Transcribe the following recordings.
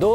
2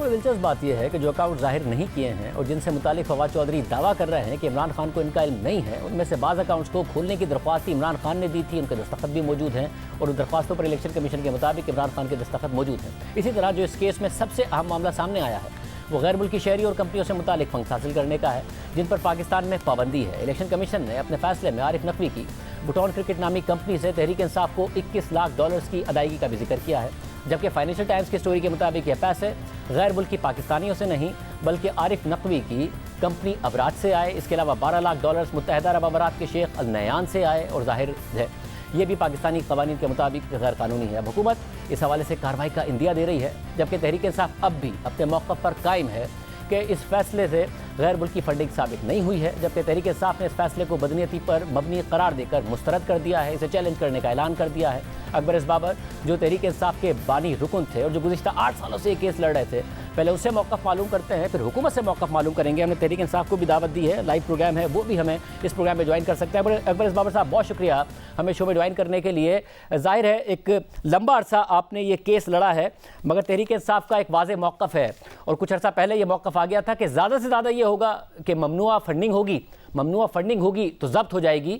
بڑی دلچسپ بات یہ ہے کہ جو اکاؤنٹ ظاہر نہیں کیے ہیں اور جن سے متعلق فواد چودھری دعویٰ کر رہے ہیں کہ عمران خان کو ان کا علم نہیں ہے، ان میں سے بعض اکاؤنٹس کو کھولنے کی درخواست عمران خان نے دی تھی، ان کے دستخط بھی موجود ہیں اور ان درخواستوں پر الیکشن کمیشن کے مطابق عمران خان کے دستخط موجود ہیں۔ اسی طرح جو اس کیس میں سب سے اہم معاملہ سامنے آیا ہے وہ غیر ملکی شہری اور کمپنیوں سے متعلق فنڈز حاصل کرنے کا ہے جن پر پاکستان میں پابندی ہے۔ الیکشن کمیشن نے اپنے فیصلے میں عارف نقوی کی بٹون کرکٹ نامی کمپنی سے تحریک انصاف کو $21 لاکھ کی ادائیگی کا بھی ذکر کیا ہے، جبکہ فائنینشل ٹائمز کی سٹوری کے مطابق یہ پیسے غیر ملکی پاکستانیوں سے نہیں بلکہ عارف نقوی کی کمپنی ابراج سے آئے۔ اس کے علاوہ $12 لاکھ متحدہ عرب امارات کے شیخ النیان سے آئے اور ظاہر ہے یہ بھی پاکستانی قوانین کے مطابق غیر قانونی ہے۔ اب حکومت اس حوالے سے کارروائی کا اندیا دے رہی ہے، جبکہ تحریک انصاف اب بھی اپنے موقف پر قائم ہے کہ اس فیصلے سے غیر ملکی فنڈنگ ثابت نہیں ہوئی ہے، جبکہ تحریک انصاف نے اس فیصلے کو بدنیتی پر مبنی قرار دے کر مسترد کر دیا ہے، اسے چیلنج کرنے کا اعلان کر دیا ہے۔ اکبر اسبابر جو تحریک انصاف کے بانی رکن تھے اور جو گزشتہ 8 سالوں سے یہ کیس لڑ رہے تھے، پہلے اس سے موقف معلوم کرتے ہیں پھر حکومت سے موقف معلوم کریں گے۔ ہم نے تحریک انصاف کو بھی دعوت دی ہے، لائیو پروگرام ہے، وہ بھی ہمیں اس پروگرام میں جوائن کر سکتے ہیں۔ اکبر اسبابر صاحب بہت شکریہ ہمیں شو میں جوائن کرنے کے لیے۔ ظاہر ہے ایک لمبا عرصہ آپ نے یہ کیس لڑا ہے، مگر تحریک انصاف کا ایک واضح موقف ہے اور کچھ عرصہ پہلے یہ موقف آ گیا تھا کہ زیادہ سے زیادہ یہ ہوگا کہ ممنوعہ فنڈنگ ہوگی تو ضبط ہو جائے گی۔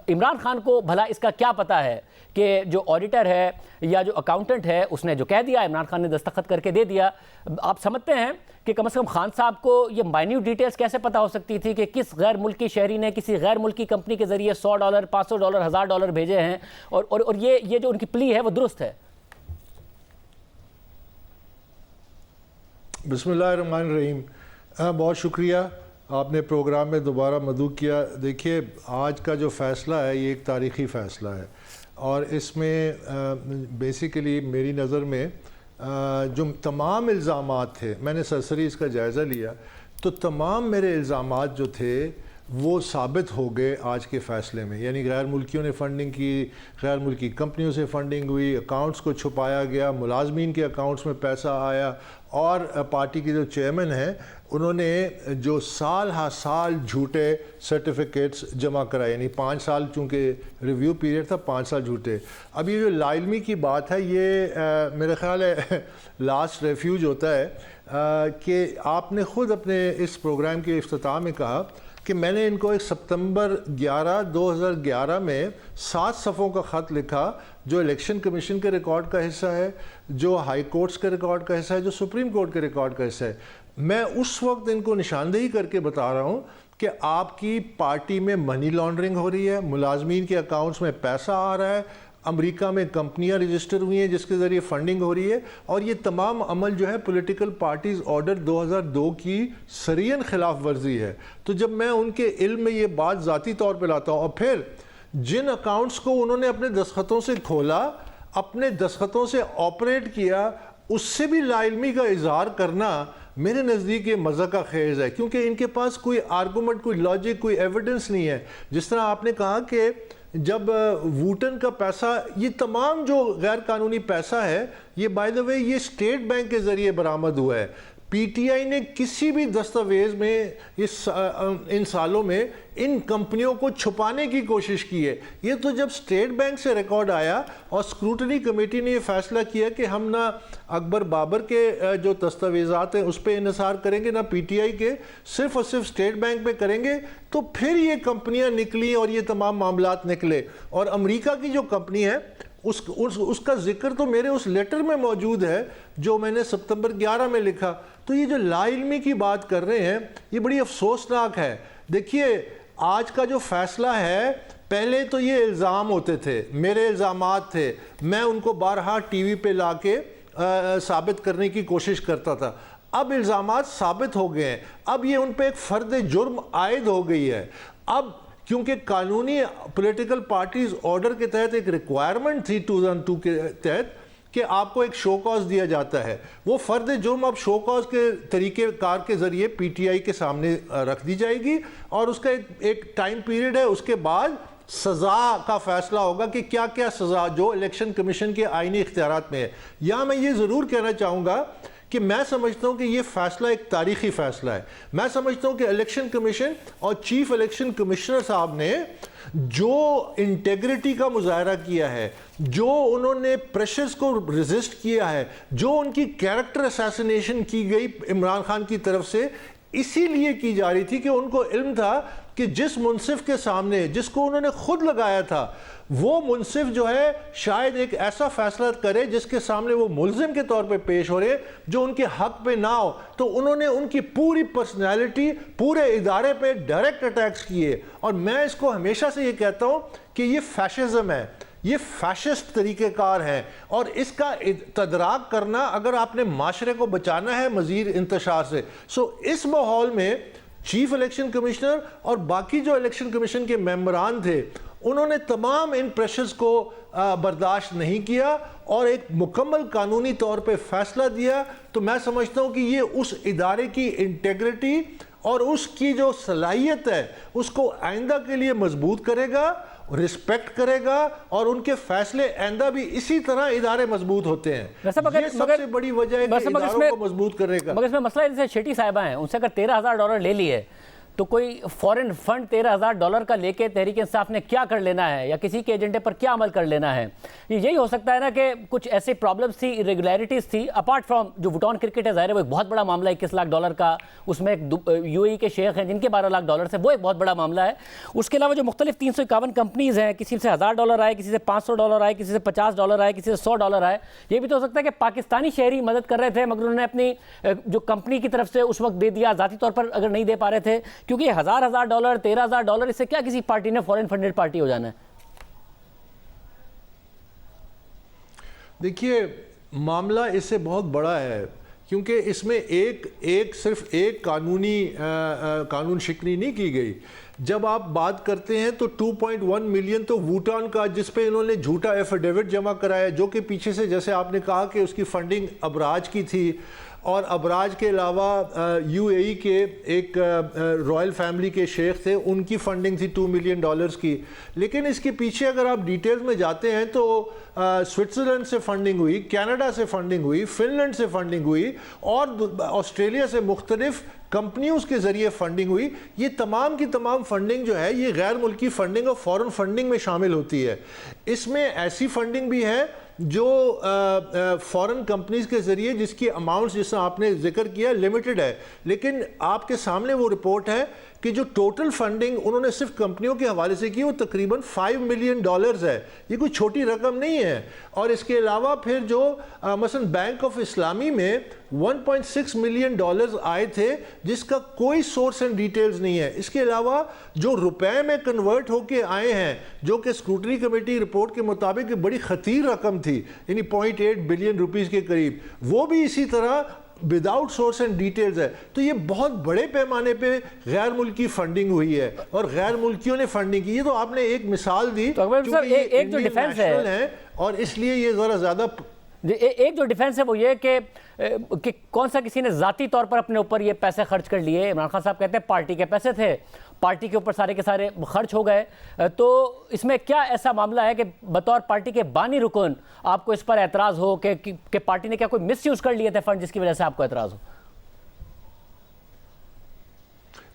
عمران خان کو بھلا اس کا کیا پتہ ہے کہ جو آڈیٹر ہے یا جو اکاؤنٹنٹ ہے اس نے جو کہہ دیا، عمران خان نے دستخط کر کے دے دیا۔ آپ سمجھتے ہیں کہ کم از کم خان صاحب کو یہ مائنیوٹ ڈیٹیلز کیسے پتہ ہو سکتی تھی کہ کس غیر ملکی شہری نے کسی غیر ملکی کمپنی کے ذریعے $100 $500 $1000 بھیجے ہیں اور یہ جو ان کی پلی ہے وہ درست ہے؟ بسم اللہ الرحمن الرحیم۔ بہت شکریہ، آپ نے پروگرام میں دوبارہ مدعو کیا۔ دیکھیے آج کا جو فیصلہ ہے یہ ایک تاریخی فیصلہ ہے اور اس میں بیسیکلی میری نظر میں جو تمام الزامات تھے، میں نے سرسری اس کا جائزہ لیا تو تمام میرے الزامات جو تھے وہ ثابت ہو گئے آج کے فیصلے میں، یعنی غیر ملکیوں نے فنڈنگ کی، غیر ملکی کمپنیوں سے فنڈنگ ہوئی، اکاؤنٹس کو چھپایا گیا، ملازمین کے اکاؤنٹس میں پیسہ آیا اور پارٹی کے جو چیئرمین ہیں انہوں نے جو سال ہا سال جھوٹے سرٹیفکیٹس جمع کرائے، یعنی 5 سال چونکہ ریویو پیریڈ تھا، 5 سال جھوٹے۔ اب یہ جو لا علمی کی بات ہے یہ میرا خیال ہے لاسٹ ریفیوج ہوتا ہے کہ آپ نے خود اپنے اس پروگرام کے افتتاح میں کہا کہ میں نے ان کو ایک سپتمبر 2011 میں 7 صفحوں کا خط لکھا جو الیکشن کمیشن کے ریکارڈ کا حصہ ہے، جو ہائی کورٹس کے ریکارڈ کا حصہ ہے، جو سپریم کورٹ کے ریکارڈ کا حصہ ہے۔ میں اس وقت ان کو نشاندہی کر کے بتا رہا ہوں کہ آپ کی پارٹی میں منی لانڈرنگ ہو رہی ہے، ملازمین کے اکاؤنٹس میں پیسہ آ رہا ہے، امریکہ میں کمپنیاں رجسٹر ہوئی ہیں جس کے ذریعے فنڈنگ ہو رہی ہے، اور یہ تمام عمل جو ہے پولیٹیکل پارٹیز آرڈر 2002 کی سرین خلاف ورزی ہے۔ تو جب میں ان کے علم میں یہ بات ذاتی طور پہ لاتا ہوں اور پھر جن اکاؤنٹس کو انہوں نے اپنے دستخطوں سے کھولا، اپنے دستخطوں سے آپریٹ کیا، اس سے بھی لا علمی کا اظہار کرنا میرے نزدیک یہ مزہ کا خیز ہے، کیونکہ ان کے پاس کوئی آرگومنٹ، کوئی لاجک، کوئی ایویڈنس نہیں ہے۔ جس طرح آپ نے کہا کہ جب ووٹن کا پیسہ، یہ تمام جو غیر قانونی پیسہ ہے یہ بائی دا وے یہ اسٹیٹ بینک کے ذریعے برآمد ہوا ہے۔ پی ٹی آئی نے کسی بھی دستاویز میں ان سالوں میں ان کمپنیوں کو چھپانے کی کوشش کی ہے۔ یہ تو جب اسٹیٹ بینک سے ریکارڈ آیا اور اسکروٹنی کمیٹی نے یہ فیصلہ کیا کہ ہم نہ اکبر بابر کے جو دستاویزات ہیں اس پہ انحصار کریں گے، نہ پی ٹی آئی کے، صرف اور صرف اسٹیٹ بینک پہ کریں گے، تو پھر یہ کمپنیاں نکلیں اور یہ تمام معاملات نکلے۔ اور امریکہ کی جو کمپنی ہے اس کا ذکر تو میرے اس لیٹر میں موجود ہے جو میں نے سپتمبر 11 میں لکھا۔ تو یہ جو لا علمی کی بات کر رہے ہیں یہ بڑی افسوسناک ہے۔ دیکھیے آج کا جو فیصلہ ہے، پہلے تو یہ الزام ہوتے تھے، میرے الزامات تھے، میں ان کو بارہا ٹی وی پہ لا کے ثابت کرنے کی کوشش کرتا تھا۔ اب الزامات ثابت ہو گئے ہیں، اب یہ ان پہ ایک فرد جرم عائد ہو گئی ہے۔ اب کیونکہ قانونی پولیٹیکل پارٹیز آرڈر کے تحت ایک ریکوائرمنٹ تھی 2002 کے تحت کہ آپ کو ایک شو کاز دیا جاتا ہے، وہ فرد جرم اب شو کاز کے طریقہ کار کے ذریعے پی ٹی آئی کے سامنے رکھ دی جائے گی اور اس کا ایک ٹائم پیریڈ ہے، اس کے بعد سزا کا فیصلہ ہوگا کہ کیا کیا سزا جو الیکشن کمیشن کے آئینی اختیارات میں ہے۔ یہاں میں یہ ضرور کہنا چاہوں گا کہ میں سمجھتا ہوں کہ یہ فیصلہ ایک تاریخی فیصلہ ہے۔ میں سمجھتا ہوں کہ الیکشن کمیشن اور چیف الیکشن کمشنر صاحب نے جو انٹیگریٹی کا مظاہرہ کیا ہے, جو انہوں نے پریشرز کو ریزسٹ کیا ہے, جو ان کی کیریکٹر اسیسینیشن کی گئی عمران خان کی طرف سے, اسی لیے کی جا رہی تھی کہ ان کو علم تھا کہ جس منصف کے سامنے, جس کو انہوں نے خود لگایا تھا, وہ منصف جو ہے شاید ایک ایسا فیصلہ کرے جس کے سامنے وہ ملزم کے طور پہ پیش ہو رہے جو ان کے حق پہ نہ ہو. تو انہوں نے ان کی پوری پرسنالٹی, پورے ادارے پہ ڈائریکٹ اٹیکس کیے. اور میں اس کو ہمیشہ سے یہ کہتا ہوں کہ یہ فیشزم ہے, یہ فیشسٹ طریقہ کار ہے, اور اس کا تدراک کرنا اگر آپ نے معاشرے کو بچانا ہے مزید انتشار سے. اس ماحول میں چیف الیکشن کمشنر اور باقی جو الیکشن کمیشن کے ممبران تھے, انہوں نے تمام ان پریشرز کو برداشت نہیں کیا اور ایک مکمل قانونی طور پہ فیصلہ دیا. تو میں سمجھتا ہوں کہ یہ اس ادارے کی انٹیگریٹی اور اس کی جو صلاحیت ہے اس کو آئندہ کے لیے مضبوط کرے گا, رسپیکٹ کرے گا, اور ان کے فیصلے آئندہ بھی اسی طرح ادارے مضبوط ہوتے ہیں. یہ سب سے بڑی وجہ ہے کہ اداروں کو مضبوط کرنے کا. مگر اس میں مسئلہ ہے, جیسے شیٹی صاحبہ ہیں, ان سے اگر $13,000 لے لیے تو کوئی فورن فنڈ $13,000 کا لے کے تحریک انصاف نے کیا کر لینا ہے, یا کسی کے ایجنڈے پر کیا عمل کر لینا ہے. یہی ہو سکتا ہے نا کہ کچھ ایسے پرابلمز تھی, irregularities تھی, اپارٹ فرام جو ووٹان کرکٹ ہے, ظاہر ہے وہ ایک بہت بڑا معاملہ ہے, $21 لاکھ کا, اس میں ایک UAE کے شیخ ہیں جن کے $12 لاکھ ہے, وہ ایک بہت بڑا معاملہ ہے. اس کے علاوہ جو مختلف 351 کمپنیز ہیں, کسی سے $1,000 آئے, کسی سے $500 آئے, کسی سے $50 آئے, کسی سے $100 آئے. یہ بھی تو ہو سکتا ہے کہ پاکستانی شہری مدد کر رہے تھے مگر انہوں نے اپنی جو کمپنی کی طرف سے اس وقت دے دیا, ذاتی طور پر اگر نہیں دے پا رہے تھے, کیونکہ یہ $1,000 $13,000 اس سے کیا کسی پارٹی نے فورن فنڈڈ پارٹی ہو جانا ہے. دیکھیے معاملہ اس سے بہت بڑا ہے, کیونکہ اس میں صرف ایک قانون شکنی نہیں کی گئی. جب آپ بات کرتے ہیں تو 2.1 ملین تو ووٹان کا, جس پہ انہوں نے جھوٹا ایفیڈیوٹ جمع کرایا, جو کہ پیچھے سے جیسے آپ نے کہا کہ اس کی فنڈنگ ابراج کی تھی, اور ابراج کے علاوہ UAE کے ایک رائل فیملی کے شیخ تھے, ان کی فنڈنگ تھی $2 ملین کی. لیکن اس کے پیچھے اگر آپ ڈیٹیلز میں جاتے ہیں تو سوئٹزرلینڈ سے فنڈنگ ہوئی, کینیڈا سے فنڈنگ ہوئی, فن لینڈ سے فنڈنگ ہوئی, اور آسٹریلیا سے مختلف کمپنیوں کے ذریعے فنڈنگ ہوئی. یہ تمام کی تمام فنڈنگ جو ہے یہ غیر ملکی فنڈنگ اور فورن فنڈنگ میں شامل ہوتی ہے. اس میں ایسی فنڈنگ بھی ہے جو فورن کمپنیز کے ذریعے جس کی اماؤنٹس جس طرح آپ نے ذکر کیا لمیٹڈ ہے, لیکن آپ کے سامنے وہ رپورٹ ہے کہ جو ٹوٹل فنڈنگ انہوں نے صرف کمپنیوں کے حوالے سے کی وہ تقریباً $5 ملین ہے. یہ کوئی چھوٹی رقم نہیں ہے. اور اس کے علاوہ پھر جو مثلا بینک آف اسلامی میں $1.6 ملین آئے تھے, جس کا کوئی سورس اینڈ ڈیٹیلز نہیں ہے. اس کے علاوہ جو روپے میں کنورٹ ہو کے آئے ہیں, جو کہ اسکروٹنی کمیٹی رپورٹ کے مطابق بڑی خطیر رقم تھی, یعنی $0.8 بلین کے قریب, وہ بھی اسی طرح وداؤٹ سورس اینڈ ڈیٹیلز ہے. تو یہ بہت بڑے پیمانے پہ غیر ملکی فنڈنگ ہوئی ہے, اور غیر ملکیوں نے فنڈنگ کی. یہ تو آپ نے ایک مثال دی, ایک جو ڈیفنس ہے, اور اس لیے یہ ذرا زیادہ ایک جو ڈیفنس ہے وہ یہ کہ کون سا کسی نے ذاتی طور پر اپنے اوپر یہ پیسے خرچ کر لیے. عمران خان صاحب کہتے ہیں پارٹی کے پیسے تھے, پارٹی کے اوپر سارے کے سارے خرچ ہو گئے. تو اس میں کیا ایسا معاملہ ہے کہ بطور پارٹی کے بانی رکن آپ کو اس پر اعتراض ہو کہ پارٹی نے کیا کوئی مس یوز کر لیے تھے فنڈ, جس کی وجہ سے آپ کو اعتراض ہو؟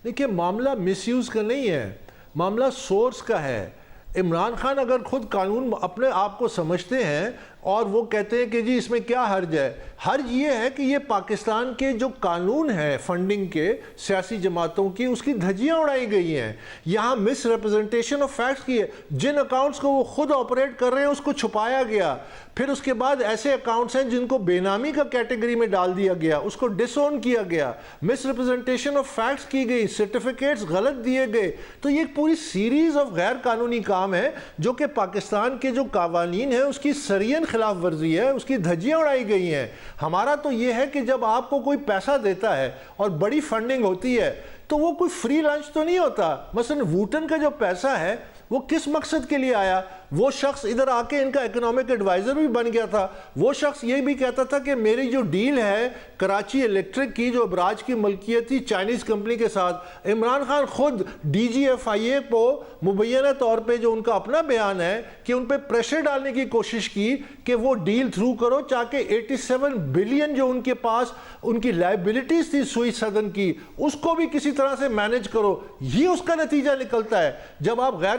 دیکھیے معاملہ مس یوز کا نہیں ہے, معاملہ سورس کا ہے. عمران خان اگر خود قانون اپنے آپ کو سمجھتے ہیں اور وہ کہتے ہیں کہ جی اس میں کیا حرج ہے, حرج یہ ہے کہ یہ پاکستان کے جو قانون ہے فنڈنگ کے سیاسی جماعتوں کی, اس کی دھجیاں اڑائی گئی ہیں. یہاں مس ریپرزنٹیشن آف فیکٹس کی ہے. جن اکاؤنٹس کو وہ خود آپریٹ کر رہے ہیں اس کو چھپایا گیا. پھر اس کے بعد ایسے اکاؤنٹس ہیں جن کو بے نامی کا کیٹیگری میں ڈال دیا گیا, اس کو ڈس اون کیا گیا, مس ریپرزنٹیشن آف فیکٹس کی گئی, سرٹیفکیٹس غلط دیے گئے. تو یہ ایک پوری سیریز آف غیر قانونی کام ہے جو کہ پاکستان کے جو قوانین ہیں اس کی سرین خلاف ورزی ہے, اس کی دھجیاں اڑائی گئی ہیں. ہمارا تو یہ ہے کہ جب آپ کو کوئی پیسہ دیتا ہے اور بڑی فنڈنگ ہوتی ہے تو وہ کوئی فری لنچ تو نہیں ہوتا. مثلا ووٹن کا جو پیسہ ہے وہ کس مقصد کے لیے آیا؟ وہ شخص ادھر آ کے ان کا اکنامک ایڈوائزر بھی بن گیا تھا. وہ شخص یہ بھی کہتا تھا کہ میری جو ڈیل ہے کراچی الیکٹرک کی, جو ابراج کی ملکیت تھی چائنیز کمپنی کے ساتھ, عمران خان خود DGFIA کو مبینہ طور پہ جو ان کا اپنا بیان ہے کہ ان پہ پریشر ڈالنے کی کوشش کی کہ وہ ڈیل تھرو کرو, تاکہ 87 بلین جو ان کے پاس ان کی لائبلٹیز تھی سوئی سدن کی, اس کو بھی کسی طرح سے مینج کرو. یہ اس کا نتیجہ نکلتا ہے. جب آپ غیر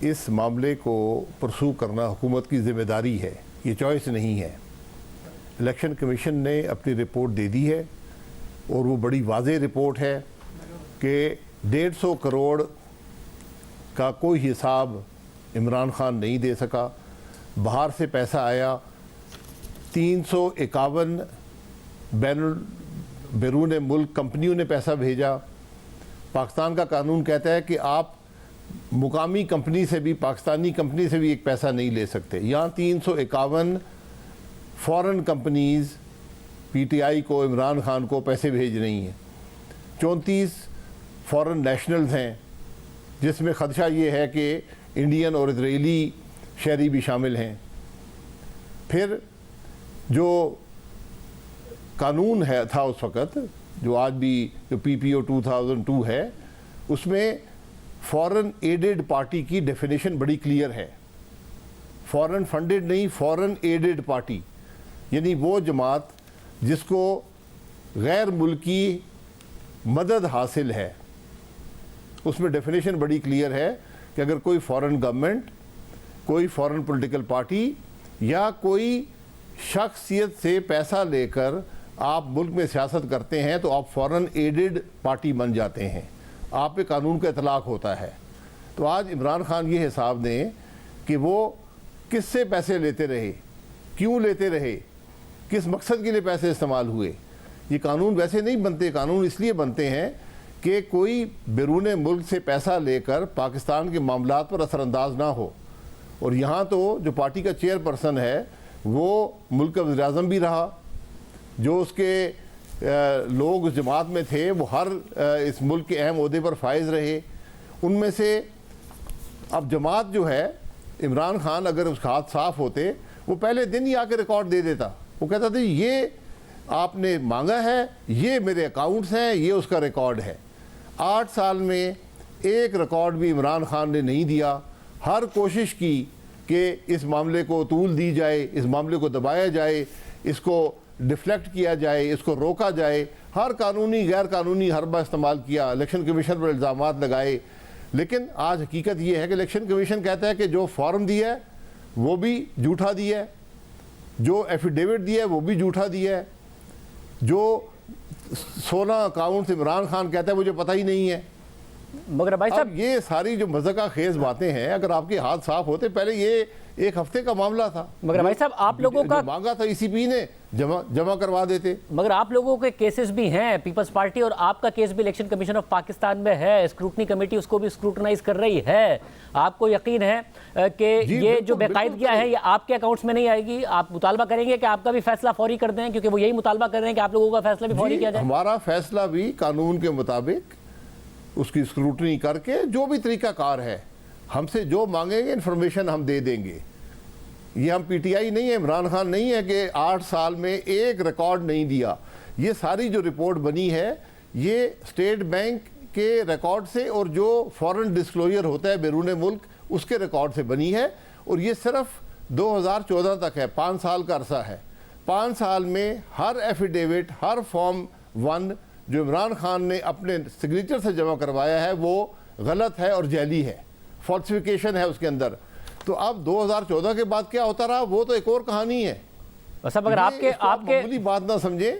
اس معاملے کو پرسو کرنا حکومت کی ذمہ داری ہے، یہ چوائس نہیں ہے۔ الیکشن کمیشن نے اپنی رپورٹ دے دی ہے اور وہ بڑی واضح رپورٹ ہے کہ 150 کروڑ کا کوئی حساب عمران خان نہیں دے سکا، باہر سے پیسہ آیا، 351 بیرون ملک کمپنیوں نے پیسہ بھیجا۔ پاکستان کا قانون کہتا ہے کہ آپ مقامی کمپنی سے بھی، پاکستانی کمپنی سے بھی ایک پیسہ نہیں لے سکتے۔ یہاں 351 فورن کمپنیز پی ٹی آئی کو، عمران خان کو پیسے بھیج رہی ہیں۔ 34 فورن نیشنلز ہیں، جس میں خدشہ یہ ہے کہ انڈین اور اسرائیلی شہری بھی شامل ہیں۔ پھر جو قانون تھا اس وقت، جو آج بھی جو پی پی او 2002 ہے، اس میں فورن ایڈڈ پارٹی کی ڈیفینیشن بڑی کلیئر ہے۔ فورن فنڈڈ نہیں، فورن ایڈڈ پارٹی، یعنی وہ جماعت جس کو غیر ملکی مدد حاصل ہے۔ اس میں ڈیفینیشن بڑی کلیئر ہے کہ اگر کوئی فورن گورنمنٹ، کوئی فورن پولیٹیکل پارٹی یا کوئی شخصیت سے پیسہ لے کر آپ ملک میں سیاست کرتے ہیں تو آپ فورن ایڈڈ پارٹی بن جاتے ہیں، آپ پہ قانون کا اطلاق ہوتا ہے۔ تو آج عمران خان یہ حساب دیں کہ وہ کس سے پیسے لیتے رہے، کیوں لیتے رہے، کس مقصد کے لیے پیسے استعمال ہوئے۔ یہ قانون ویسے نہیں بنتے، قانون اس لیے بنتے ہیں کہ کوئی بیرون ملک سے پیسہ لے کر پاکستان کے معاملات پر اثر انداز نہ ہو۔ اور یہاں تو جو پارٹی کا چیئر پرسن ہے وہ ملک کا وزیر اعظم بھی رہا، جو اس کے لوگ اس جماعت میں تھے وہ ہر اس ملک کے اہم عہدے پر فائز رہے۔ ان میں سے اب جماعت جو ہے، عمران خان اگر اس کے ہاتھ صاف ہوتے وہ پہلے دن ہی آ کے ریکارڈ دے دیتا، وہ کہتا تھا یہ آپ نے مانگا ہے، یہ میرے اکاؤنٹس ہیں، یہ اس کا ریکارڈ ہے۔ 8 سال میں ایک ریکارڈ بھی عمران خان نے نہیں دیا۔ ہر کوشش کی کہ اس معاملے کو طول دی جائے، اس معاملے کو دبایا جائے، اس کو ڈیفلیکٹ کیا جائے، اس کو روکا جائے، ہر قانونی غیر قانونی حربہ استعمال کیا، الیکشن کمیشن پر الزامات لگائے۔ لیکن آج حقیقت یہ ہے کہ الیکشن کمیشن کہتا ہے کہ جو فارم دیا ہے وہ بھی جھوٹا دیا ہے، جو ایفیڈیوٹ دیا ہے وہ بھی جھوٹا دیا ہے، جو 16 اکاؤنٹس عمران خان کہتا ہے مجھے پتہ ہی نہیں ہے۔ مگر بھائی صاحب اب یہ ساری جو مذاقہ خیز باتیں ہیں، اگر آپ کے ہاتھ صاف ہوتے، پہلے یہ 1 ہفتے کا معاملہ تھا، مگر بھائی صاحب آپ لوگوں کا مانگا تھا ای سی پی نے جمع کروا دیتے۔ مگر آپ لوگوں کے کیسز بھی ہیں، پیپلز پارٹی اور آپ کا کیس بھی الیکشن کمیشن آف پاکستان میں ہے، اسکروٹنی کمیٹی اس کو بھی اسکروٹنائز کر رہی ہے۔ آپ کو یقین ہے کہ یہ جو بے قاعدگیاں ہیں یہ آپ کے اکاؤنٹس میں نہیں آئے گی؟ آپ مطالبہ کریں گے کہ آپ کا بھی فیصلہ فوری کر دیں، کیونکہ وہ یہی مطالبہ کر رہے ہیں کہ آپ لوگوں کا فیصلہ بھی فوری کیا جائے؟ ہمارا فیصلہ بھی قانون کے مطابق اس کی اسکروٹنی کر کے جو بھی طریقہ کار ہے، ہم سے جو مانگیں گے انفارمیشن ہم دے دیں گے۔ یہ ہم پی ٹی آئی نہیں ہے، عمران خان نہیں ہے کہ 8 سال میں ایک ریکارڈ نہیں دیا۔ یہ ساری جو رپورٹ بنی ہے یہ اسٹیٹ بینک کے ریکارڈ سے اور جو فورن ڈسکلوجر ہوتا ہے بیرون ملک اس کے ریکارڈ سے بنی ہے، اور یہ صرف 2014 تک ہے، 5 سال کا عرصہ ہے۔ 5 سال میں ہر ایفیڈیوٹ، ہر فارم 1 جو عمران خان نے اپنے سگنیچر سے جمع کروایا ہے وہ غلط ہے اور جعلی ہے، فالسیفیکیشن ہے اس کے اندر۔ تو اب 2014 کے بعد کیا ہوتا رہا وہ تو ایک اور کہانی ہے۔ بس اب اگر آپ کے معمولی بات نہ سمجھیں۔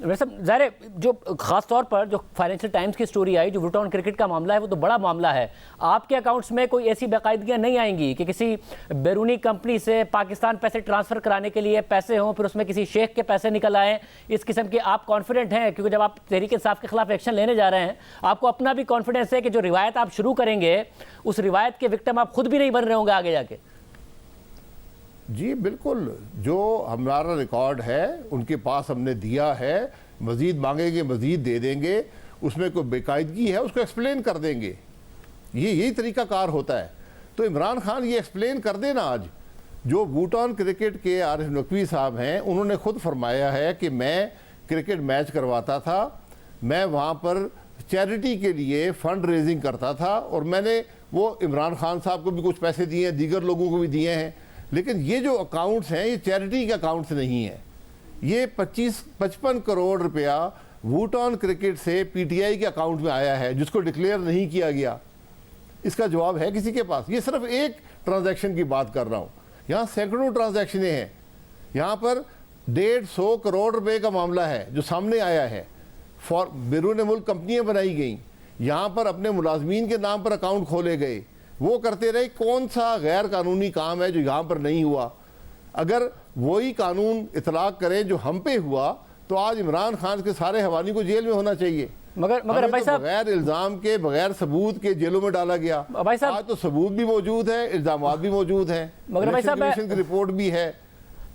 ویسے ظاہر ہے جو خاص طور پر جو فائنینشل ٹائمز کی سٹوری آئی، جو ووٹر آن کرکٹ کا معاملہ ہے، وہ تو بڑا معاملہ ہے۔ آپ کے اکاؤنٹس میں کوئی ایسی باقاعدگیاں نہیں آئیں گی کہ کسی بیرونی کمپنی سے پاکستان پیسے ٹرانسفر کرانے کے لیے پیسے ہوں، پھر اس میں کسی شیخ کے پیسے نکل آئیں؟ اس قسم کے آپ کانفیڈنٹ ہیں؟ کیونکہ جب آپ تحریک انصاف کے خلاف ایکشن لینے جا رہے ہیں آپ کو اپنا بھی کانفیڈنس ہے کہ جو روایت آپ شروع کریں گے اس روایت کے وکٹم آپ خود بھی نہیں بن رہے ہوں گے آگے جا کے؟ جی بالکل، جو ہمارا ریکارڈ ہے ان کے پاس ہم نے دیا ہے، مزید مانگیں گے مزید دے دیں گے، اس میں کوئی بے قاعدگی ہے اس کو ایکسپلین کر دیں گے، یہی طریقہ کار ہوتا ہے۔ تو عمران خان یہ ایکسپلین کر دے نا آج۔ جو بوٹان کرکٹ کے عارف نقوی صاحب ہیں انہوں نے خود فرمایا ہے کہ میں کرکٹ میچ کرواتا تھا، میں وہاں پر چیریٹی کے لیے فنڈ ریزنگ کرتا تھا، اور میں نے وہ عمران خان صاحب کو بھی کچھ پیسے دیے ہیں، دیگر لوگوں کو بھی دیے ہیں، لیکن یہ جو اکاؤنٹس ہیں یہ چیریٹی کے اکاؤنٹس نہیں ہیں۔ یہ 55 کروڑ روپیہ ووٹان کرکٹ سے پی ٹی آئی کے اکاؤنٹ میں آیا ہے جس کو ڈکلیئر نہیں کیا گیا۔ اس کا جواب ہے کسی کے پاس؟ یہ صرف ایک ٹرانزیکشن کی بات کر رہا ہوں، یہاں سینکڑوں ٹرانزیکشنیں ہیں. یہاں پر 150 کروڑ روپے کا معاملہ ہے جو سامنے آیا ہے. بیرون ملک کمپنیاں بنائی گئیں، یہاں پر اپنے ملازمین کے نام پر اکاؤنٹ کھولے گئے، وہ کرتے رہے. کون سا غیر قانونی کام ہے جو یہاں پر نہیں ہوا؟ اگر وہی قانون اطلاق کریں جو ہم پہ ہوا تو آج عمران خان کے سارے حوانی کو جیل میں ہونا چاہیے. مگر بھائی صاحب بغیر الزام کے، بغیر ثبوت کے جیلوں میں ڈالا گیا. آج تو ثبوت بھی موجود ہے، الزامات بھی موجود ہیں، مگر بھائی صاحب کی رپورٹ بھی ہے.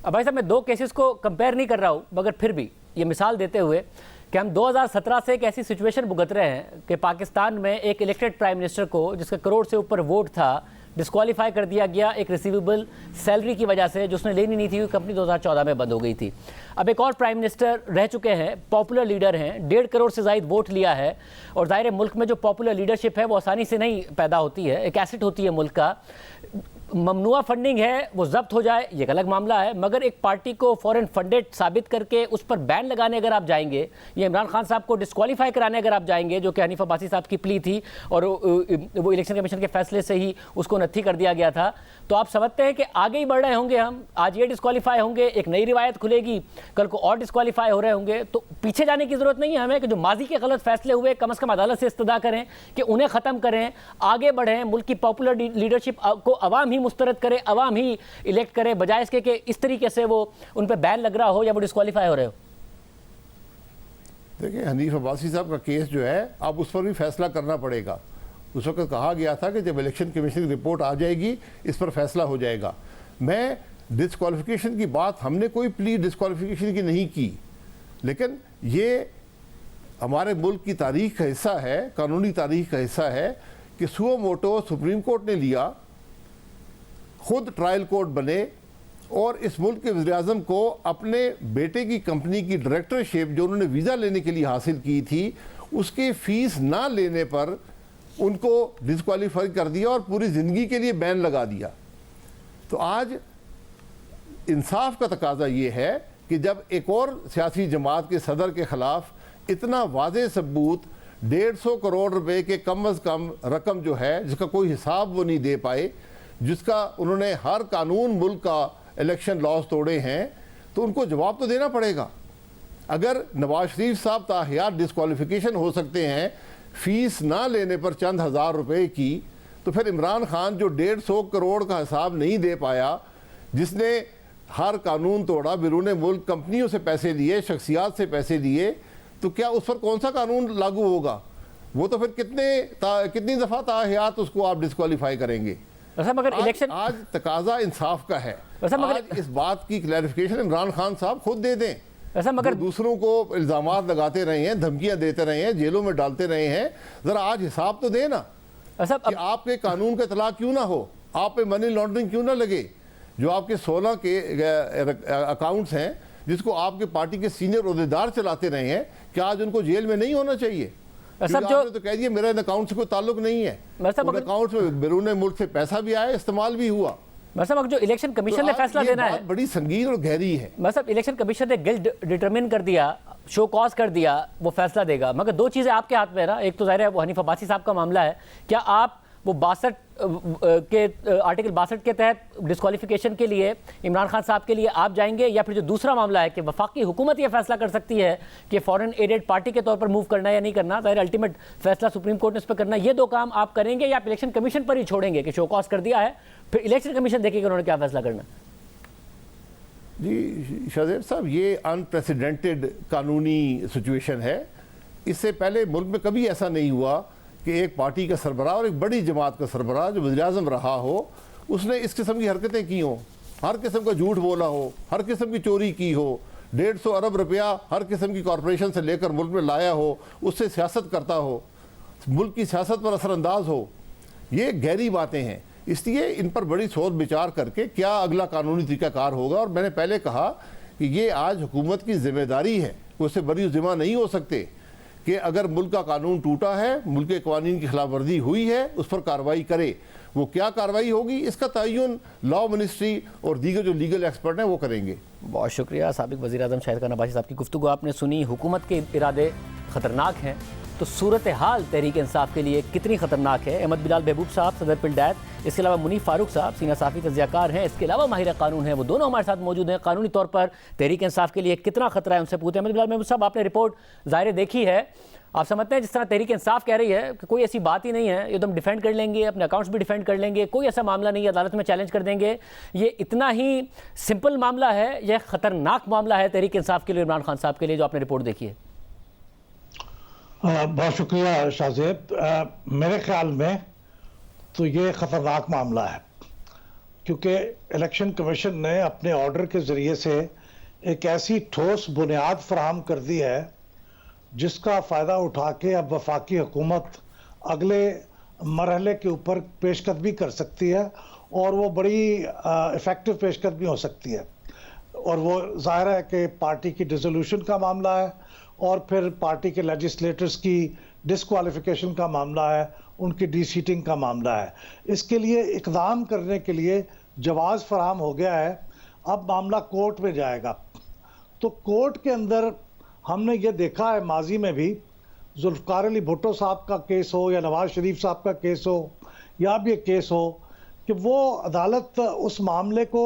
بھائی صاحب میں دو کیسز کو کمپیئر نہیں کر رہا ہوں، مگر پھر بھی یہ مثال دیتے ہوئے کہ ہم 2017 سے ایک ایسی سچویشن بھگت رہے ہیں کہ پاکستان میں ایک الیکٹڈ پرائم منسٹر کو، جس کا کروڑ سے اوپر ووٹ تھا، ڈسکوالیفائی کر دیا گیا ایک ریسیویبل سیلری کی وجہ سے جو اس نے لینی نہیں تھی. کمپنی 2014 میں بند ہو گئی تھی. اب ایک اور پرائم منسٹر رہ چکے ہیں، پاپولر لیڈر ہیں، 1.5 کروڑ سے زائد ووٹ لیا ہے. اور ظاہر ملک میں جو پاپولر لیڈرشپ ہے وہ آسانی سے نہیں پیدا ہوتی ہے، ایک ایسٹ ہوتی ہے ملک کا. ممنوع فنڈنگ ہے وہ ضبط ہو جائے یہ ایک الگ معاملہ ہے، مگر ایک پارٹی کو فورن فنڈڈ ثابت کر کے اس پر بین لگانے اگر آپ جائیں گے، یا عمران خان صاحب کو ڈسکوالیفائی کرانے اگر آپ جائیں گے، جو کہ حنیف عباسی صاحب کی پلی تھی اور وہ الیکشن کمیشن کے فیصلے سے ہی اس کو نتھی کر دیا گیا تھا، تو آپ سمجھتے ہیں کہ آگے ہی بڑھ رہے ہوں گے ہم. آج یہ ڈسکوالیفائی ہوں گے، ایک نئی روایت کھلے گی، کل کو اور ڈسکوالیفائی ہو رہے ہوں گے. تو پیچھے جانے کی ضرورت نہیں ہے ہمیں کہ جو ماضی کے غلط فیصلے ہوئے کم از کم عدالت سے استدعا کریں کہ انہیں ختم کریں، آگے بڑھیں، ملک کی پاپولر لیڈرشپ کو عوام ہی مسترد کرے، عوام ہی الیکٹ کرے، بجائے اس کے کہ اس طریقے سے وہ ان پہ بین لگ رہا ہو یا وہ ڈسکوالیفائی ہو رہے ہو. دیکھیں حنیف عباسی صاحب کا کیس جو ہے اب اس پر بھی فیصلہ کرنا پڑے گا. اس وقت کہا گیا تھا کہ جب الیکشن کمیشن کی رپورٹ آ جائے گی اس پر فیصلہ ہو جائے گا. میں ڈسکوالیفیکیشن کی بات، ہم نے کوئی پلی ڈسکوالیفیکیشن کی نہیں کی، لیکن یہ ہمارے ملک کی تاریخ کا حصہ ہے، قانونی تاریخ کا حصہ ہے کہ سو موٹو سپریم کورٹ نے لیا، خود ٹرائل کورٹ بنے اور اس ملک کے وزیر اعظم کو اپنے بیٹے کی کمپنی کی ڈائریکٹرشپ جو انہوں نے ویزا لینے کے لیے حاصل کی تھی اس کے فیس نہ لینے پر ان کو ڈسکوالیفائی کر دیا اور پوری زندگی کے لیے بین لگا دیا. تو آج انصاف کا تقاضا یہ ہے کہ جب ایک اور سیاسی جماعت کے صدر کے خلاف اتنا واضح ثبوت 150 کروڑ روپے کے کم از کم رقم جو ہے جس کا کوئی حساب وہ نہیں دے پائے، جس کا انہوں نے ہر قانون ملک کا الیکشن لاز توڑے ہیں، تو ان کو جواب تو دینا پڑے گا. اگر نواز شریف صاحب تاحیات ڈسکوالیفیکیشن ہو سکتے ہیں فیس نہ لینے پر چند ہزار روپے کی، تو پھر عمران خان جو 150 کروڑ کا حساب نہیں دے پایا، جس نے ہر قانون توڑا، بیرون ملک کمپنیوں سے پیسے لیے، شخصیات سے پیسے لیے، تو کیا اس پر کون سا قانون لاگو ہوگا؟ وہ تو پھر کتنی دفعہ تاحیات اس کو آپ ڈسکوالیفائی کریں گے؟ آج تقاضا انصاف کا ہے. آج اس بات کی کلیریفیکیشن عمران خان صاحب خود دے دیں. دوسروں کو الزامات لگاتے رہے ہیں، دھمکیاں دیتے رہے ہیں، جیلوں میں ڈالتے رہے ہیں، ذرا آج حساب تو دیں نا کہ آپ کے قانون کا اطلاق کیوں نہ ہو، آپ پہ منی لانڈرنگ کیوں نہ لگے. جو آپ کے 16 کے اکاؤنٹس ہیں جس کو آپ کے پارٹی کے سینئر عہدیدار چلاتے رہے ہیں، کیا آج ان کو جیل میں نہیں ہونا چاہیے؟ آپ نے تو کہہ دیا میرا ان اکاؤنٹ سے کوئی تعلق نہیں ہے. ان اکاؤنٹ میں بیرون ملک سے پیسہ بھی آیا، استعمال بھی ہوا. مطلب جو الیکشن کمیشن نے فیصلہ دینا ہے بڑی سنگین اور گہری ہے. مطلب الیکشن کمیشن نے گلٹ ڈیٹرمن کر دیا، شو کاز کر دیا، وہ فیصلہ دے گا. مگر دو چیزیں آپ کے ہاتھ میں ہے نا، ایک تو ظاہر ہے وہ حنیف عباسی صاحب کا معاملہ ہے. کیا آپ وہ 62 کے آرٹیکل 62 کے تحت ڈسکوالیفیکیشن کے لیے عمران خان صاحب کے لیے آپ جائیں گے، یا پھر جو دوسرا معاملہ ہے کہ وفاقی حکومت یہ فیصلہ کر سکتی ہے کہ فورن ایڈڈ پارٹی کے طور پر موو کرنا یا نہیں کرنا؟ ظاہر الٹیمیٹ فیصلہ سپریم کورٹ نے اس پر کرنا. یہ دو کام آپ کریں گے یا آپ الیکشن کمیشن پر ہی چھوڑیں گے کہ شو کاز کر دیا ہے، پھر الیکشن کمیشن دیکھے کہ انہوں نے کیا فیصلہ کرنا؟ جی شاہزیب صاحب، یہ انپریسیڈنٹڈ قانونی سچویشن ہے. اس سے پہلے ملک میں کبھی ایسا نہیں ہوا کہ ایک پارٹی کا سربراہ اور ایک بڑی جماعت کا سربراہ جو وزیر اعظم رہا ہو، اس نے اس قسم کی حرکتیں کی ہوں، ہر قسم کا جھوٹ بولا ہو، ہر قسم کی چوری کی ہو، 150 ارب روپیہ ہر قسم کی کارپوریشن سے لے کر ملک میں لایا ہو، اس سے سیاست کرتا ہو، ملک کی سیاست پر اثر انداز ہو. یہ گہری باتیں ہیں، اس لیے ان پر بڑی سوچ بچار کر کے کیا اگلا قانونی طریقہ کار ہوگا. اور میں نے پہلے کہا کہ یہ آج حکومت کی ذمہ داری ہے، وہ اس سے بری ذمہ نہیں ہو سکتے کہ اگر ملک کا قانون ٹوٹا ہے، ملک کے قوانین کی خلاف ورزی ہوئی ہے، اس پر کارروائی کرے. وہ کیا کارروائی ہوگی اس کا تعین لا منسٹری اور دیگر جو لیگل ایکسپرٹ ہیں وہ کریں گے. بہت شکریہ. سابق وزیر اعظم شاہد خان عباسی صاحب کی گفتگو آپ نے سنی. حکومت کے ارادے خطرناک ہیں، تو صورتحال تحریک انصاف کے لیے کتنی خطرناک ہے؟ احمد بلال بہبود صاحب صدر پنڈیت، اس کے علاوہ منیف فاروق صاحب سینئر صحافی تجزیہ کار ہیں، اس کے علاوہ ماہر قانون ہیں، وہ دونوں ہمارے ساتھ موجود ہیں۔ قانونی طور پر تحریک انصاف کے لیے کتنا خطرہ ہے ان سے پوچھتے ہیں۔ احمد بلال بہبود صاحب، آپ نے رپورٹ ظاہر دیکھی ہے، آپ سمجھتے ہیں جس طرح تحریک انصاف کہہ رہی ہے کہ کوئی ایسی بات ہی نہیں ہے، یہ تو ہم ڈیفینڈ کر لیں گے، اپنے اکاؤنٹس بھی ڈیفینڈ کر لیں گے، کوئی ایسا معاملہ نہیں ہے، عدالت میں چیلنج کر دیں گے، یہ اتنا ہی سمپل معاملہ ہے، یہ خطرناک معاملہ ہے تحریک انصاف کے لیے، عمران خان صاحب کے لیے، جو آپ نے رپورٹ دیکھی ہے؟ بہت شکریہ شاہ زیب۔ میرے خیال میں تو یہ خطرناک معاملہ ہے، کیونکہ الیکشن کمیشن نے اپنے آرڈر کے ذریعے سے ایک ایسی ٹھوس بنیاد فراہم کر دی ہے جس کا فائدہ اٹھا کے اب وفاقی حکومت اگلے مرحلے کے اوپر پیش قدمی کر سکتی ہے، اور وہ بڑی افیکٹو پیش قدمی ہو سکتی ہے، اور وہ ظاہر ہے کہ پارٹی کی ڈیزولوشن کا معاملہ ہے، اور پھر پارٹی کے لیجسلیٹرز کی ڈسکوالیفیکیشن کا معاملہ ہے، ان کی ڈی سیٹنگ کا معاملہ ہے۔ اس کے لیے اقدام کرنے کے لیے جواز فراہم ہو گیا ہے، اب معاملہ کورٹ میں جائے گا۔ تو کورٹ کے اندر ہم نے یہ دیکھا ہے ماضی میں بھی، ذوالفقار علی بھٹو صاحب کا کیس ہو یا نواز شریف صاحب کا کیس ہو یا اب یہ کیس ہو، کہ وہ عدالت اس معاملے کو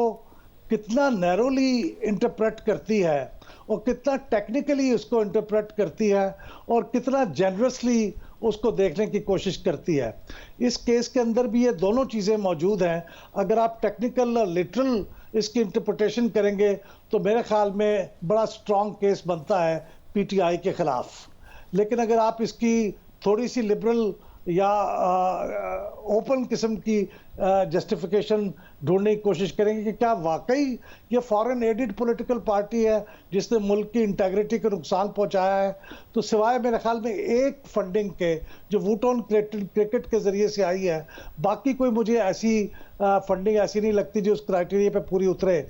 کتنا نیرولی انٹرپریٹ کرتی ہے اور کتنا ٹیکنیکلی اس کو انٹرپریٹ کرتی ہے اور کتنا جنرسلی اس کو دیکھنے کی کوشش کرتی ہے۔ اس کیس کے اندر بھی یہ دونوں چیزیں موجود ہیں۔ اگر آپ ٹیکنیکل اور لٹرل اس کی انٹرپریٹیشن کریں گے تو میرے خیال میں بڑا سٹرونگ کیس بنتا ہے پی ٹی آئی کے خلاف، لیکن اگر آپ اس کی تھوڑی سی لبرل یا اوپن قسم کی جسٹیفیکیشن ڈھونڈنے کی کوشش کریں گے کہ کیا واقعی یہ فارن ایڈڈ پولیٹیکل پارٹی ہے جس نے ملک کی انٹیگریٹی کو نقصان پہنچایا ہے، تو سوائے میرے خیال میں ایک فنڈنگ کے جو ووٹ آن کرکٹ کے ذریعے سے آئی ہے، باقی کوئی مجھے ایسی فنڈنگ ایسی نہیں لگتی جو اس کرائٹیریا پہ پوری اترے۔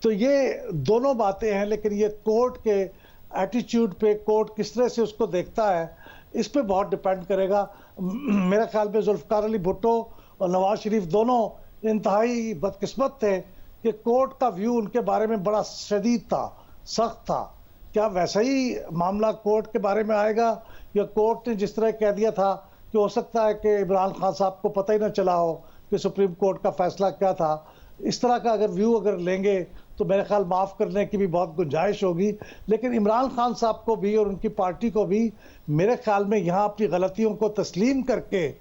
تو یہ دونوں باتیں ہیں، لیکن یہ کورٹ کے ایٹیچیوڈ پہ، کورٹ کس طرح سے اس کو دیکھتا ہے، اس پہ بہت ڈیپینڈ کرے گا۔ میرے خیال میں ذوالفقار علی بھٹو اور نواز شریف دونوں انتہائی بدقسمت تھے کہ کورٹ کا ویو ان کے بارے میں بڑا شدید تھا، سخت تھا۔ کیا ویسا ہی معاملہ کورٹ کے بارے میں آئے گا، یا کورٹ نے جس طرح کہہ دیا تھا کہ ہو سکتا ہے کہ عمران خان صاحب کو پتہ ہی نہ چلا ہو کہ سپریم کورٹ کا فیصلہ کیا تھا، اس طرح کا اگر ویو اگر لیں گے تو میرے خیال معاف کرنے کی بھی بہت گنجائش ہوگی۔ لیکن عمران خان صاحب کو بھی اور ان کی پارٹی کو بھی میرے خیال میں یہاں اپنی غلطیوں کو تسلیم کر کے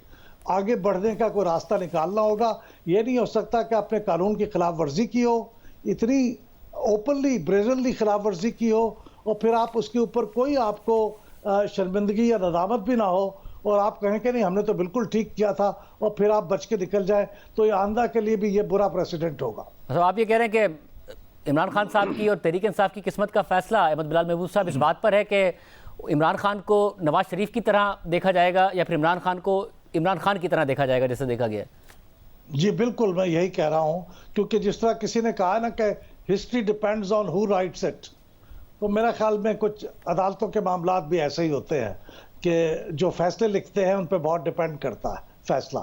آگے بڑھنے کا کوئی راستہ نکالنا ہوگا۔ یہ نہیں ہو سکتا کہ آپ نے قانون کی خلاف ورزی کی ہو، اتنی اوپنلی بریزنلی خلاف ورزی کی ہو، اور پھر آپ اس کے اوپر کوئی آپ کو شرمندگی یا ندامت بھی نہ ہو، اور آپ کہیں کہ نہیں ہم نے تو بالکل ٹھیک کیا تھا، اور پھر آپ بچ کے نکل جائیں، تو یہ آئندہ کے لیے بھی یہ برا پریسیڈنٹ ہوگا۔ آپ یہ کہہ رہے ہیں کہ عمران خان صاحب کی اور تحریک انصاف کی قسمت کا فیصلہ احمد بلال بہبود صاحب اس بات پر ہے کہ عمران خان کو نواز شریف کی طرح دیکھا جائے گا یا پھر عمران خان کو عمران خان کی طرح دیکھا جائے گا جیسے دیکھا گیا ہے؟ جی بالکل، میں یہی کہہ رہا ہوں، کیونکہ جس طرح کسی نے کہا نا کہ history depends on who writes it, تو میرا خیال میں کچھ عدالتوں کے معاملات بھی ایسے ہی ہوتے ہیں کہ جو فیصلے لکھتے ہیں ان پہ بہت ڈیپینڈ کرتا ہے فیصلہ۔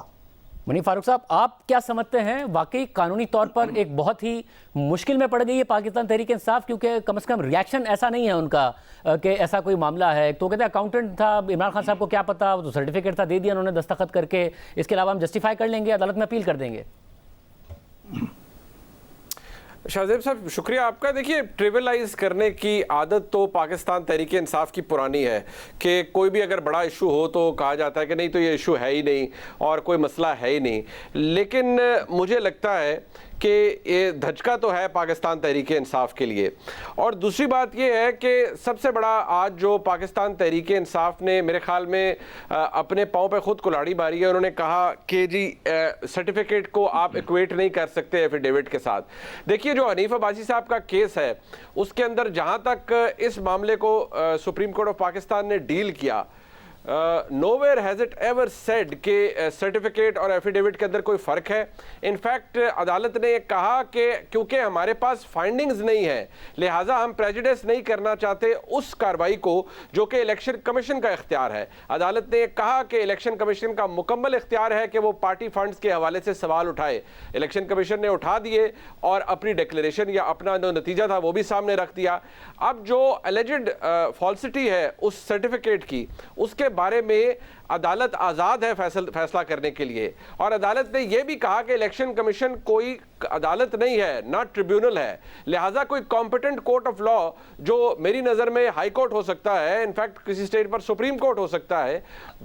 منیف فاروق صاحب، آپ کیا سمجھتے ہیں واقعی قانونی طور پر ایک بہت ہی مشکل میں پڑ گئی ہے پاکستان تحریک انصاف، کیونکہ کم از کم ریاکشن ایسا نہیں ہے ان کا کہ ایسا کوئی معاملہ ہے؟ تو کہتے ہیں اکاؤنٹنٹ تھا عمران خان صاحب کو کیا پتا، وہ تو سرٹیفکیٹ تھا دے دیا انہوں نے دستخط کر کے، اس کے علاوہ ہم جسٹیفائی کر لیں گے، عدالت میں اپیل کر دیں گے۔ شاہزیب صاحب شکریہ آپ کا۔ دیکھیے، ٹریولائز کرنے کی عادت تو پاکستان تحریک انصاف کی پرانی ہے کہ کوئی بھی اگر بڑا ایشو ہو تو کہا جاتا ہے کہ نہیں تو یہ ایشو ہے ہی نہیں اور کوئی مسئلہ ہے ہی نہیں، لیکن مجھے لگتا ہے کہ یہ دھچکا تو ہے پاکستان تحریک انصاف کے لیے۔ اور دوسری بات یہ ہے کہ سب سے بڑا آج جو پاکستان تحریک انصاف نے میرے خیال میں اپنے پاؤں پہ خود کلاڑی ماری ہے، انہوں نے کہا کہ جی سرٹیفکیٹ کو آپ ایکویٹ نہیں کر سکتے ایفیڈیوٹ کے ساتھ۔ دیکھیے، جو حنیف عباسی صاحب کا کیس ہے اس کے اندر جہاں تک اس معاملے کو سپریم کورٹ آف پاکستان نے ڈیل کیا، nowhere has it ever said کہ سرٹیفکیٹ اور ایفیڈیوٹ کے اندر کوئی فرق ہے۔ انفیکٹ عدالت نے کہا کہ کیونکہ ہمارے پاس فائنڈنگز نہیں ہیں لہٰذا ہم پریجوڈس نہیں کرنا چاہتے اس کارروائی کو جو کہ الیکشن کمیشن کا اختیار ہے۔ عدالت نے کہا کہ الیکشن کمیشن کا مکمل اختیار ہے کہ وہ پارٹی فنڈز کے حوالے سے سوال اٹھائے۔ الیکشن کمیشن نے اٹھا دیے اور اپنی ڈیکلیریشن یا اپنا جو نتیجہ تھا وہ بھی سامنے رکھ دیا۔ اب جو اللیجڈ فالسٹی ہے اس سرٹیفکیٹ کی، اس کے بارے میں عدالت آزاد ہے فیصلہ کرنے کے لیے، اور عدالت نے یہ بھی کہا کہ الیکشن کمیشن کوئی عدالت نہیں ہے، نہ ٹریبیونل ہے، لہٰذا کوئی کمپیٹنٹ کورٹ آف لا جو میری نظر میں ہائی کورٹ ہو سکتا ہے، انفیکٹ کسی اسٹیٹ پر سپریم کورٹ ہو سکتا ہے،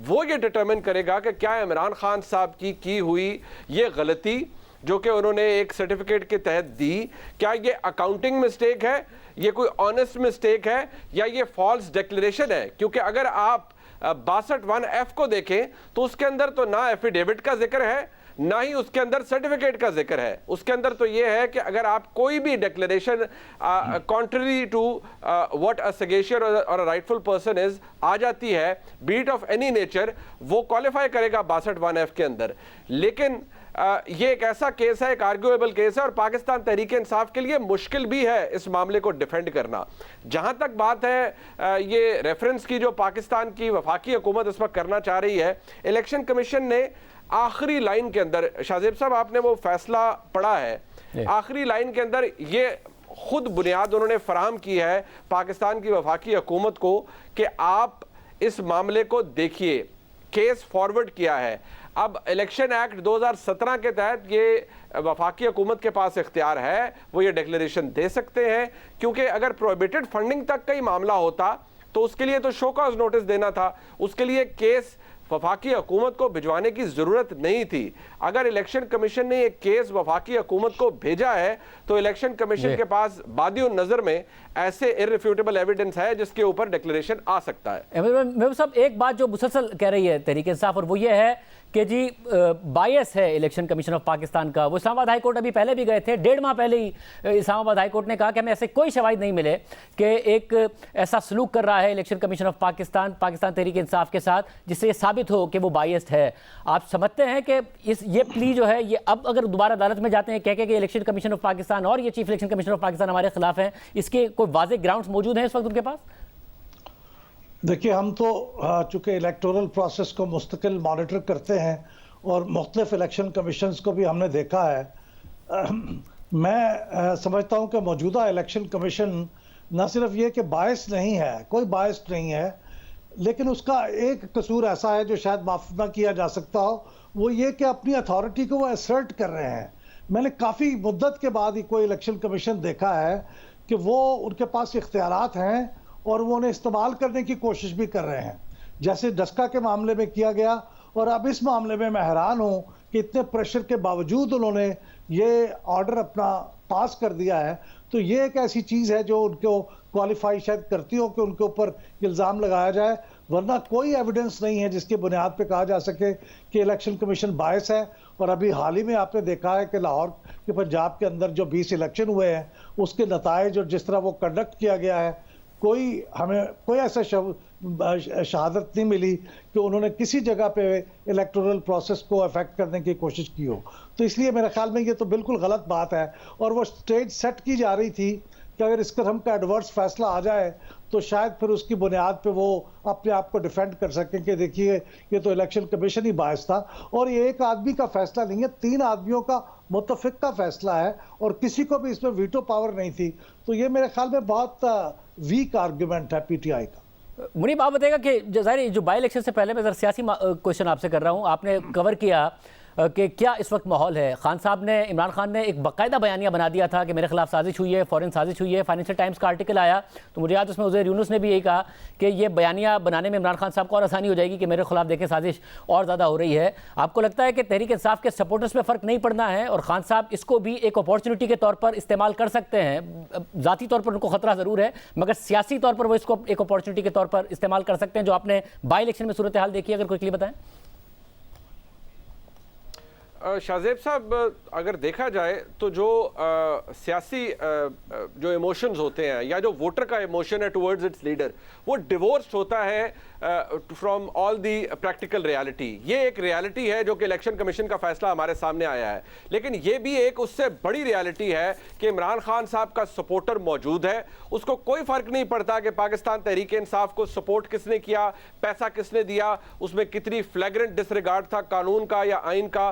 وہ یہ ڈٹرمن کرے گا کہ کیا عمران خان صاحب کی ہوئی یہ غلطی جو کہ انہوں نے ایک سرٹیفکیٹ کے تحت دی، کیا یہ اکاؤنٹنگ مسٹیک ہے، یہ کوئی آنےسٹ مسٹیک ہے، یا یہ فالس ڈیکلیریشن ہے. کیونکہ اگر آپ 62(1)(f) کو دیکھیں تو اس کے اندر تو نہ ایفیڈیوٹ کا ذکر ہے، نہ ہی اس کے اندر سرٹیفکیٹ کا ذکر ہے. اس کے اندر تو یہ ہے کہ اگر آپ کوئی بھی declaration contrary to what a sagacious or a rightful person is آ جاتی ہے be it of any nature، وہ کوالیفائی کرے گا 62(1)(f) کے اندر. لیکن یہ ایک ایسا کیس ہے، ایک آرگویبل کیس ہے، اور پاکستان تحریک انصاف کے لیے مشکل بھی ہے اس معاملے کو ڈیفینڈ کرنا. جہاں تک بات ہے یہ ریفرنس کی جو پاکستان کی وفاقی حکومت اس وقت کرنا چاہ رہی ہے، الیکشن کمیشن نے آخری لائن کے اندر، شاہزیب صاحب آپ نے وہ فیصلہ پڑھا ہے، آخری لائن کے اندر یہ خود بنیاد انہوں نے فراہم کی ہے پاکستان کی وفاقی حکومت کو کہ آپ اس معاملے کو دیکھیے، کیس فارورڈ کیا ہے. اب الیکشن ایکٹ 2017 کے تحت یہ وفاقی حکومت کے پاس اختیار ہے، وہ یہ ڈیکلیریشن دے سکتے ہیں، کیونکہ اگر پروہیبٹڈ فنڈنگ تک کا ہی معاملہ ہوتا تو اس کے لیے تو شو کاز نوٹس دینا تھا، اس کے لیے کیس وفاقی حکومت کو بھجوانے کی ضرورت نہیں تھی. اگر الیکشن کمیشن نے ایک کیس وفاقی حکومت کو بھیجا ہے تو الیکشن کمیشن کے پاس بادی النظر میں ایسے ارریفیوٹیبل ایویڈنس ہے جس کے اوپر ڈیکلیریشن آ سکتا ہے. محبوب صاحب ایک بات جو مسلسل کہہ رہی ہے تحریک انصاف، اور وہ یہ ہے کہ جی بائیس ہے الیکشن کمیشن آف پاکستان کا. وہ اسلام آباد ہائی کورٹ ابھی پہلے بھی گئے تھے، 1.5 ماہ پہلے ہی اسلام آباد ہائی کورٹ نے کہا کہ ہمیں ایسے کوئی شواہد نہیں ملے کہ ایک ایسا سلوک کر رہا ہے election commission of Pakistan Tehreek Insaf کے ساتھ جس سے یہ ثابت ہو کہ وہ بائیسڈ ہے. آپ سمجھتے ہیں کہ یہ پلی جو ہے یہ اب اگر دوبارہ عدالت میں جاتے ہیں کہہ کہ الیکشن کمیشن آف پاکستان اور یہ chief election commission of Pakistan ہمارے خلاف ہیں، اس کے کوئی واضح گراؤنڈز موجود ہیں اس وقت ان کے پاس؟ دیکھیے، ہم تو چونکہ الیکٹورل پروسیس کو مستقل مانیٹر کرتے ہیں اور مختلف الیکشن کمیشنز کو بھی ہم نے دیکھا ہے. میں سمجھتا ہوں کہ موجودہ الیکشن کمیشن نہ صرف یہ کہ باعث نہیں ہے، کوئی باعث نہیں ہے، لیکن اس کا ایک قصور ایسا ہے جو شاید معاف نہ کیا جا سکتا ہو، وہ یہ کہ اپنی اتھارٹی کو وہ اسرٹ کر رہے ہیں. میں نے کافی مدت کے بعد ہی کوئی الیکشن کمیشن دیکھا ہے کہ وہ ان کے پاس اختیارات ہیں اور وہ انہیں استعمال کرنے کی کوشش بھی کر رہے ہیں، جیسے ڈسکا کے معاملے میں کیا گیا. اور اب اس معاملے میں حیران ہوں کہ اتنے پریشر کے باوجود انہوں نے یہ آرڈر اپنا پاس کر دیا ہے. تو یہ ایک ایسی چیز ہے جو ان کو کوالیفائی شاید کرتی ہو کہ ان کے اوپر الزام لگایا جائے، ورنہ کوئی ایویڈنس نہیں ہے جس کے بنیاد پہ کہا جا سکے کہ الیکشن کمیشن باعث ہے. اور ابھی حال ہی میں آپ نے دیکھا ہے کہ لاہور کے پنجاب کے اندر جو 20 الیکشن ہوئے ہیں اس کے نتائج اور جس طرح وہ کنڈکٹ کیا گیا ہے، ہمیں کوئی ایسا شہادت نہیں ملی کہ انہوں نے کسی جگہ پہ الیکٹورل پروسیس کو افیکٹ کرنے کی کوشش کی ہو. تو اس لیے میرے خیال میں یہ تو بالکل غلط بات ہے، اور وہ سٹیج سیٹ کی جا رہی تھی کہ اگر اس قسم کا ایڈورس فیصلہ آ جائے تو شاید پھر اس کی بنیاد پہ وہ اپنے آپ کو ڈیفینڈ کر سکیں کہ دیکھیے یہ تو الیکشن کمیشن ہی باعث تھا. اور یہ ایک آدمی کا فیصلہ نہیں ہے، 3 آدمیوں کا متفق کا فیصلہ ہے، اور کسی کو بھی اس میں ویٹو پاور نہیں تھی. تو یہ میرے خیال میں بہت ویک آرگومنٹ ہے پی ٹی آئی کا. منیب آپ بتائے گا کہ ظاہر جو بائی الیکشن سے پہلے میں ذرا سیاسی کوشچن آپ سے کر رہا ہوں. آپ نے کور کیا کہ کیا اس وقت ماحول ہے. خان صاحب نے، عمران خان نے ایک باقاعدہ بیانیہ بنا دیا تھا کہ میرے خلاف سازش ہوئی ہے، فورن سازش ہوئی ہے. فائنینشل ٹائمز کا آرٹیکل آیا تو مجھے یاد اس میں عزیر یونس نے بھی یہی کہا کہ یہ بیانیہ بنانے میں عمران خان صاحب کو اور آسانی ہو جائے گی کہ میرے خلاف دیکھیں سازش اور زیادہ ہو رہی ہے. آپ کو لگتا ہے کہ تحریک انصاف کے سپورٹرز پہ فرق نہیں پڑنا ہے اور خان صاحب اس کو بھی ایک اپارچونٹی کے طور پر استعمال کر سکتے ہیں؟ ذاتی طور پر ان کو خطرہ ضرور ہے مگر سیاسی طور پر وہ اس کو ایک اپارچونٹی کے طور پر استعمال کر سکتے ہیں. جو آپ نے بائی الیکشن میں صورتحال دیکھی ہے اگر کوئی بتائیں. شاہزیب صاحب اگر دیکھا جائے تو جو سیاسی جو ایموشنز ہوتے ہیں یا جو ووٹر کا ایموشن ہے ٹورڈز اٹس لیڈر، وہ ڈیورسڈ ہوتا ہے from all the practical reality. یہ ایک ریالٹی ہے جو کہ الیکشن کمیشن کا فیصلہ ہمارے سامنے آیا ہے، لیکن یہ بھی ایک اس سے بڑی ریالٹی ہے کہ عمران خان صاحب کا سپورٹر موجود ہے. اس کو کوئی فرق نہیں پڑتا کہ پاکستان تحریک انصاف کو سپورٹ کس نے کیا، پیسہ کس نے دیا، اس میں کتنی فلیگرنٹ ڈس ریگارڈ تھا قانون کا یا آئین کا،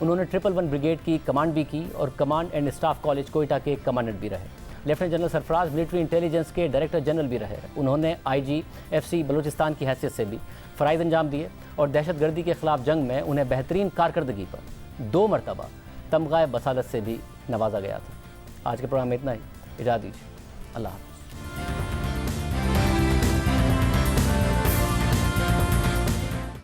انہوں نے 111 بریگیڈ کی کمانڈ بھی کی اور command and staff college Quetta کے کمانڈنٹ بھی رہے۔ لیفٹیننٹ جنرل سرفراز ملٹری انٹیلیجنس کے ڈائریکٹر جنرل بھی رہے۔ انہوں نے IGFC بلوچستان کی حیثیت سے بھی فرائض انجام دیے اور دہشت گردی کے خلاف جنگ میں انہیں بہترین کارکردگی پر 2 مرتبہ تمغہ بصالت سے بھی نوازا گیا تھا۔ آج کے پروگرام میں اتنا ہی، اجازت دیجیے، اللہ حافظ۔